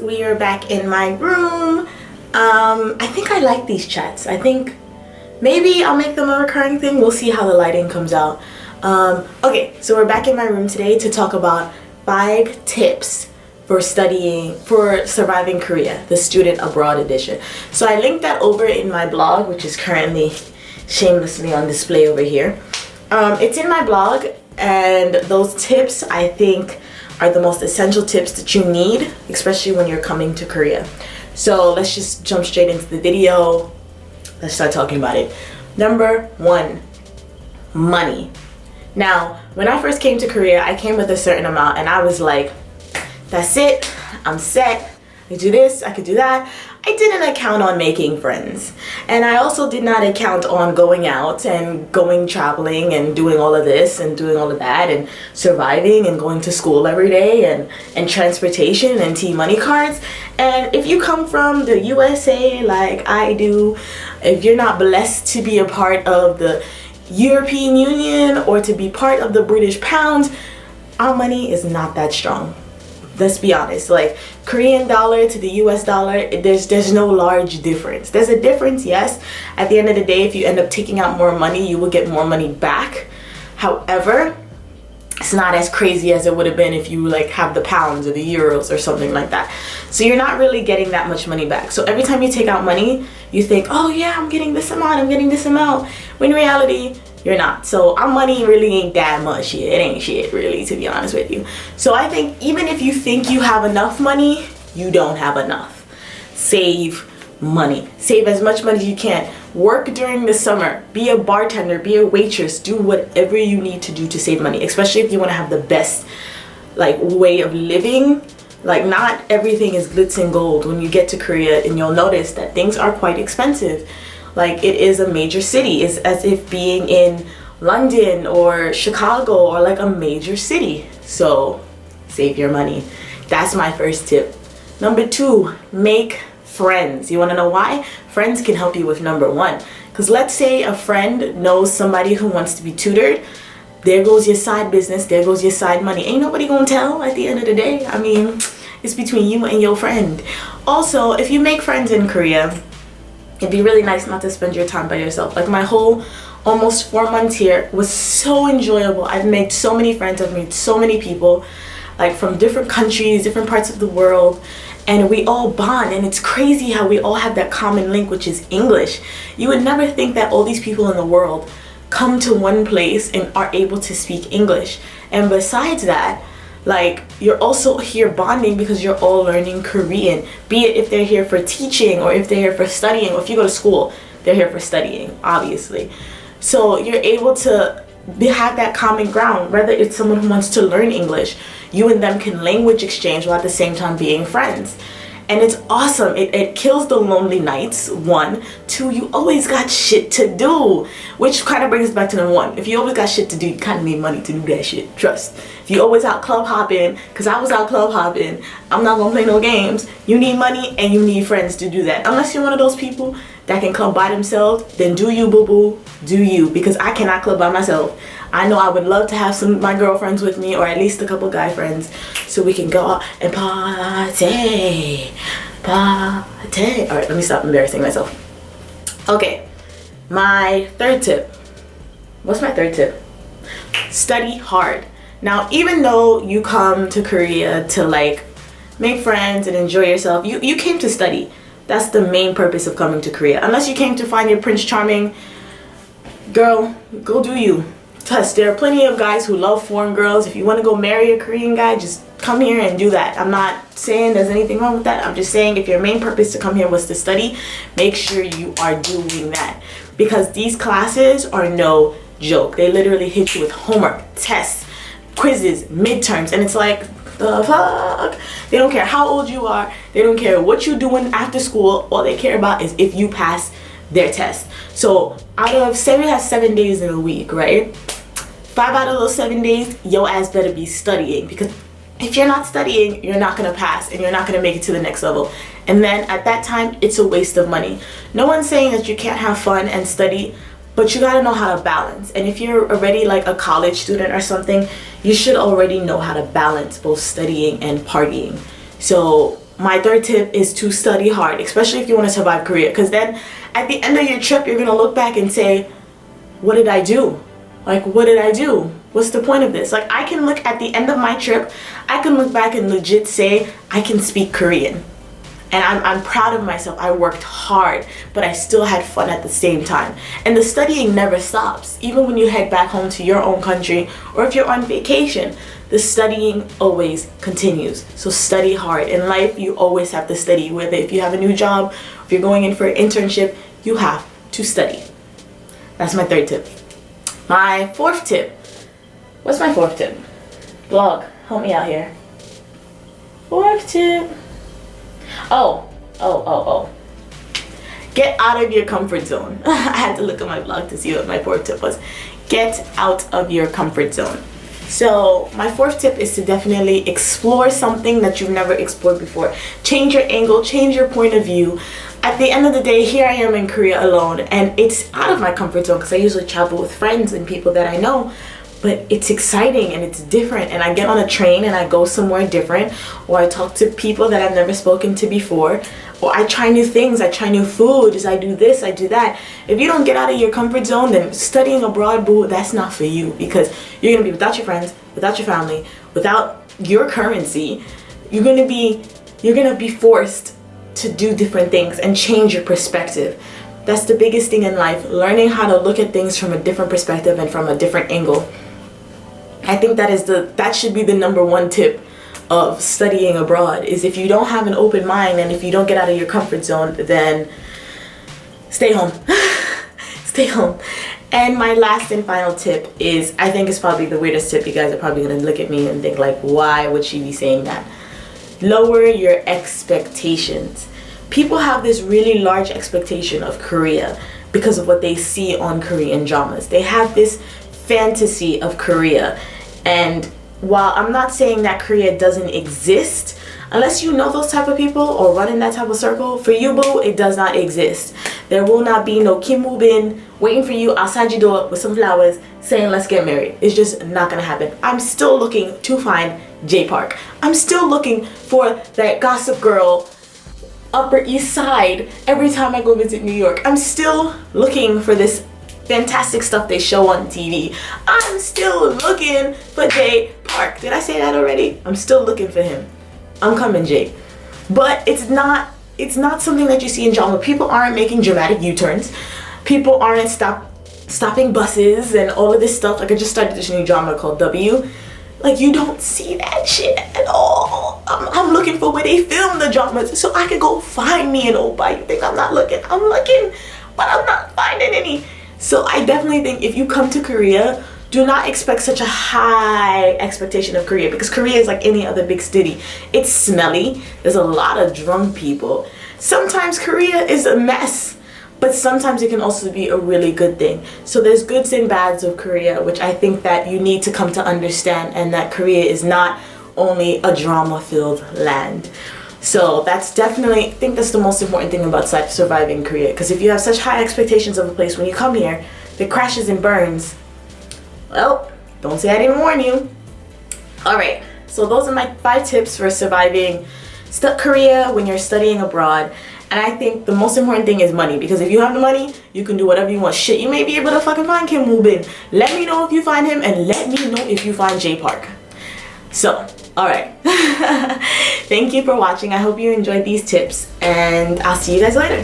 We are back in my room. I think I like these chats. I think maybe I'll make them a recurring thing. We'll see how the lighting comes out. Okay, so we're back in my room today to talk about 5 tips for surviving Korea, the student abroad edition. So I linked that over in my blog, which is currently shamelessly on display over here. It's in my blog, and those tips I think are the most essential tips that you need, especially when you're coming to Korea. So let's just jump straight into the video. Let's start talking about it. Number 1, money. Now, when I first came to Korea, I came with a certain amount and I was like, that's it, I'm set. I could do this, I could do that. I didn't account on making friends. And I also did not account on going out and going traveling and doing all of this and doing all of that and surviving and going to school every day and transportation and T-money cards. And if you come from the USA like I do, if you're not blessed to be a part of the European Union or to be part of the British pound, our money is not that strong. Let's be honest, like Korean dollar to the US dollar, there's no large difference. There's a difference, yes. At the end of the day, if you end up taking out more money, you will get more money back. However, it's not as crazy as it would have been if you like have the pounds or the euros or something like that. So you're not really getting that much money back. So every time you take out money, you think, oh yeah, I'm getting this amount, I'm getting this amount. When in reality, you're not. So our money really ain't that much shit. It ain't shit really, to be honest with you. So I think even if you think you have enough money, you don't have enough. Save money. Save as much money as you can. Work during the summer. Be a bartender, be a waitress, do whatever you need to do to save money, especially if you want to have the best like way of living. Like not everything is glitz and gold when you get to Korea, and you'll notice that things are quite expensive. Like it is a major city. It's as if being in London or Chicago or like a major city. So save your money. That's my first tip. Number 2, make friends. You want to know why? Friends can help you with number 1. Because let's say a friend knows somebody who wants to be tutored. There goes your side business. There goes your side money. Ain't nobody gonna tell at the end of the day. I mean, it's between you and your friend. Also, if you make friends in Korea, it'd be really nice not to spend your time by yourself. Like my whole almost 4 months here was so enjoyable. I've made so many friends. I've made so many people like from different countries, different parts of the world. And we all bond, and it's crazy how we all have that common link, which is English. You would never think that all these people in the world come to one place and are able to speak English. And besides that, like you're also here bonding because you're all learning Korean, be it if they're here for teaching or if they're here for studying, or if you go to school, they're here for studying, obviously. So you're able to have that common ground, whether it's someone who wants to learn English, you and them can language exchange while at the same time being friends. And it's awesome. It kills the lonely nights, 1. 2, you always got shit to do. Which kind of brings us back to number 1. If you always got shit to do, you kind of need money to do that shit. Trust. If you always out club hopping, because I was out club hopping, I'm not going to play no games. You need money and you need friends to do that. Unless you're one of those people that can club by themselves, then do you, boo-boo. Do you. Because I cannot club by myself. I know I would love to have some of my girlfriends with me, or at least a couple guy friends, so we can go out and party. Party. Alright, let me stop embarrassing myself. Okay, my 3rd tip. What's my 3rd tip? Study hard. Now, even though you come to Korea to like make friends and enjoy yourself, you came to study. That's the main purpose of coming to Korea. Unless you came to find your Prince Charming, girl, go do you. Plus, there are plenty of guys who love foreign girls. If you want to go marry a Korean guy, just come here and do that. I'm not saying there's anything wrong with that. I'm just saying if your main purpose to come here was to study, make sure you are doing that. Because these classes are no joke. They literally hit you with homework, tests, quizzes, midterms, and it's like, the fuck? They don't care how old you are. They don't care what you're doing after school. All they care about is if you pass their test. So out of, say we have 7 days in a week, right? 5 out of those 7 days, your ass better be studying, because if you're not studying, you're not gonna pass and you're not gonna make it to the next level. And then at that time, it's a waste of money. No one's saying that you can't have fun and study, but you gotta know how to balance. And if you're already like a college student or something, you should already know how to balance both studying and partying. So my third tip is to study hard, especially if you want to survive Korea, because then at the end of your trip you're going to look back and say, what did I do? Like, what did I do? What's the point of this? Like, I can look at the end of my trip, I can look back and legit say I can speak Korean. And I'm proud of myself. I worked hard, but I still had fun at the same time. And the studying never stops. Even when you head back home to your own country, or if you're on vacation, the studying always continues. So study hard. In life, you always have to study. Whether if you have a new job, if you're going in for an internship, you have to study. That's my third tip. My fourth tip. What's my fourth tip? Blog, help me out here. Fourth tip. Oh. Get out of your comfort zone. I had to look at my blog to see what my fourth tip was. Get out of your comfort zone. So my fourth tip is to definitely explore something that you've never explored before. Change your angle, change your point of view. At the end of the day, here I am in Korea alone, and it's out of my comfort zone because I usually travel with friends and people that I know. But it's exciting and it's different, and I get on a train and I go somewhere different, or I talk to people that I've never spoken to before, or I try new things, I try new foods, I do this, I do that. If you don't get out of your comfort zone, then studying abroad, boo, that's not for you, because you're gonna be without your friends, without your family, without your currency. You're gonna be forced to do different things and change your perspective. That's the biggest thing in life, learning how to look at things from a different perspective and from a different angle. I think that should be the number one tip of studying abroad, is if you don't have an open mind and if you don't get out of your comfort zone, then stay home. Stay home. And my last and final tip is, I think it's probably the weirdest tip. You guys are probably going to look at me and think like, why would she be saying that? Lower your expectations. People have this really large expectation of Korea because of what they see on Korean dramas. They have this fantasy of Korea, and while I'm not saying that Korea doesn't exist, unless you know those type of people or run in that type of circle, for you, boo, it does not exist. There will not be no Kim Woo-bin waiting for you outside your door with some flowers saying let's get married. It's just not gonna happen. I'm still looking to find J Park. I'm still looking for that Gossip Girl Upper East Side every time I go visit New York. I'm still looking for this fantastic stuff they show on TV. I'm still looking for Jay Park. Did I say that already? I'm still looking for him. I'm coming, Jay. But it's not something that you see in drama. People aren't making dramatic U-turns. People aren't stopping buses and all of this stuff. Like, I just started this new drama called W. Like, you don't see that shit at all. I'm looking for where they film the dramas so I can go find me an oppa. You think I'm not looking? I'm looking, but I'm not finding any. So I definitely think if you come to Korea, do not expect such a high expectation of Korea, because Korea is like any other big city. It's smelly. There's a lot of drunk people. Sometimes Korea is a mess, but sometimes it can also be a really good thing. So there's goods and bads of Korea, which I think that you need to come to understand, and that Korea is not only a drama-filled land. So that's definitely, I think that's the most important thing about surviving Korea. Because if you have such high expectations of a place, when you come here, if it crashes and burns, well, don't say I didn't warn you. Alright, so those are my 5 tips for surviving Korea when you're studying abroad. And I think the most important thing is money, because if you have the money, you can do whatever you want. Shit, you may be able to fucking find Kim Woo-bin. Let me know if you find him, and let me know if you find J Park. So, alright. Thank you for watching. I hope you enjoyed these tips, and I'll see you guys later.